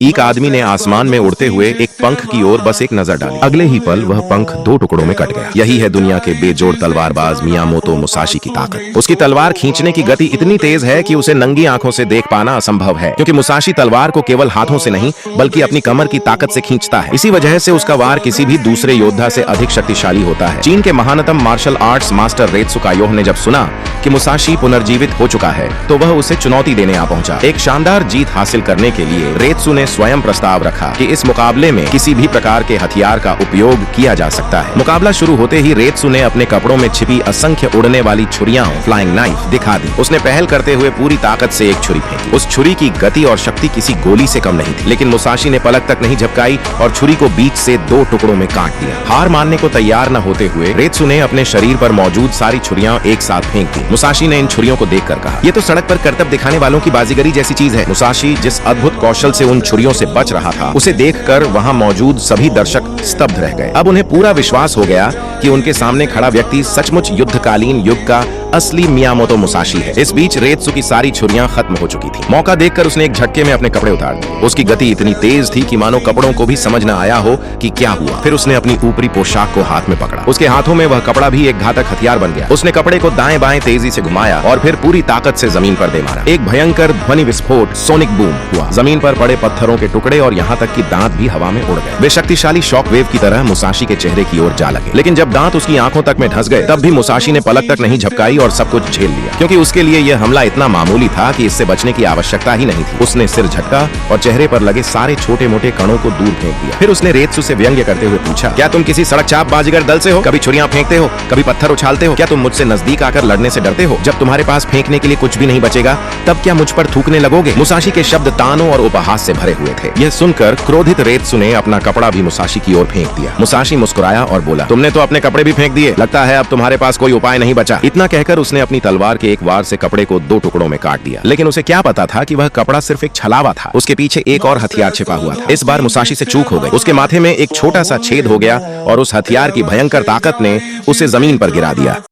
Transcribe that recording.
एक आदमी ने आसमान में उड़ते हुए एक पंख की ओर बस एक नजर डाली। अगले ही पल वह पंख दो टुकड़ों में कट गया। यही है दुनिया के बेजोड़ तलवारबाज मियामोतो मुसाशी की ताकत। उसकी तलवार खींचने की गति इतनी तेज है कि उसे नंगी आंखों से देख पाना असंभव है, क्योंकि मुसाशी तलवार को केवल हाथों से नहीं बल्कि अपनी कमर की ताकत से खींचता है। इसी वजह से उसका वार किसी भी दूसरे योद्धा से अधिक शक्तिशाली होता है। चीन के महानतम मार्शल आर्ट्स मास्टर रेत्सु कायोह ने जब सुना कि मुसाशी पुनर्जीवित हो चुका है तो वह उसे चुनौती देने आ पहुंचा। एक शानदार जीत हासिल करने के लिए रेत्सु ने स्वयं प्रस्ताव रखा कि इस मुकाबले में किसी भी प्रकार के हथियार का उपयोग किया जा सकता है। मुकाबला शुरू होते ही रेत्सु ने अपने कपड़ों में छिपी असंख्य उड़ने वाली छुरियां फ्लाइंग नाइफ दिखा दी। उसने पहल करते हुए पूरी ताकत से एक छुरी फेंकी। उस छुरी की गति और शक्ति किसी गोली से कम नहीं थी, लेकिन मुसाशी ने पलक तक नहीं झपकाई और छुरी को बीच से दो टुकड़ों में काट दिया। हार मानने को तैयार न होते हुए रेत्सु ने अपने शरीर पर मौजूद सारी छुरियां एक साथ फेंक दी। मुसाशी ने इन छुरियों को देखकर कहा, ये तो सड़क पर करतब दिखाने वालों की बाजीगरी जैसी चीज है। मुसाशी जिस अद्भुत कौशल से उन छुरियों से बच रहा था, उसे देखकर वहां मौजूद सभी दर्शक स्तब्ध रह गए। अब उन्हें पूरा विश्वास हो गया कि उनके सामने खड़ा व्यक्ति सचमुच युद्धकालीन युग का असली मियामोतो मुसाशी है। इस बीच रेत्सु की सारी छुरियां खत्म हो चुकी थी। मौका देखकर उसने एक झटके में अपने कपड़े उतार दिए। उसकी गति इतनी तेज थी कि मानो कपड़ों को भी समझ न आया हो कि क्या हुआ। फिर उसने अपनी ऊपरी पोशाक को हाथ में पकड़ा। उसके हाथों में वह कपड़ा भी एक घातक हथियार बन गया। उसने कपड़े को दाएं बाएं तेजी से घुमाया और फिर पूरी ताकत से जमीन पर दे मारा। एक भयंकर ध्वनि विस्फोट सोनिक बूम हुआ। जमीन पर पड़े पत्थरों के टुकड़े और यहाँ तक कि दांत भी हवा में उड़ गए। वे शक्तिशाली शॉक वेव की तरह मुसाशी के चेहरे की ओर जा लगे, लेकिन जब दांत उसकी आंखों तक में धंस गए तब भी मुसाशी ने पलक तक नहीं झपकाई और सब कुछ झेल लिया, क्योंकि उसके लिए यह हमला इतना मामूली था कि इससे बचने की आवश्यकता ही नहीं थी। उसने सिर झटका और चेहरे पर लगे सारे छोटे मोटे कणों को दूर फेंक दिया। फिर उसने रेत्सु से व्यंग्य करते हुए पूछा, क्या तुम किसी सड़क चाप बाजीगर दल से हो? कभी छुरियां फेंकते हो, कभी पत्थर उछालते हो। क्या तुम मुझसे नजदीक आकर लड़ने से डरते हो? जब तुम्हारे पास फेंकने के लिए कुछ भी नहीं बचेगा तब क्या मुझ पर थूकने लगोगे? मुसाशी के शब्द तानों और उपहास से भरे हुए थे। यह सुनकर क्रोधित रेत्सु ने अपना कपड़ा भी मुसाशी की ओर फेंक दिया। मुसाशी मुस्कुराया और बोला, तुमने तो अपने कपड़े भी फेंक दिए, लगता है अब तुम्हारे पास कोई उपाय नहीं बचा। इतना कहकर उसने अपनी तलवार के एक वार से कपड़े को दो टुकड़ों में काट दिया। लेकिन उसे क्या पता था कि वह कपड़ा सिर्फ एक छलावा था। उसके पीछे एक और हथियार छिपा हुआ था। इस बार मुसाशी से चूक हो गई। उसके माथे में एक छोटा सा छेद हो गया और उस हथियार की भयंकर ताकत ने उसे जमीन पर गिरा दिया।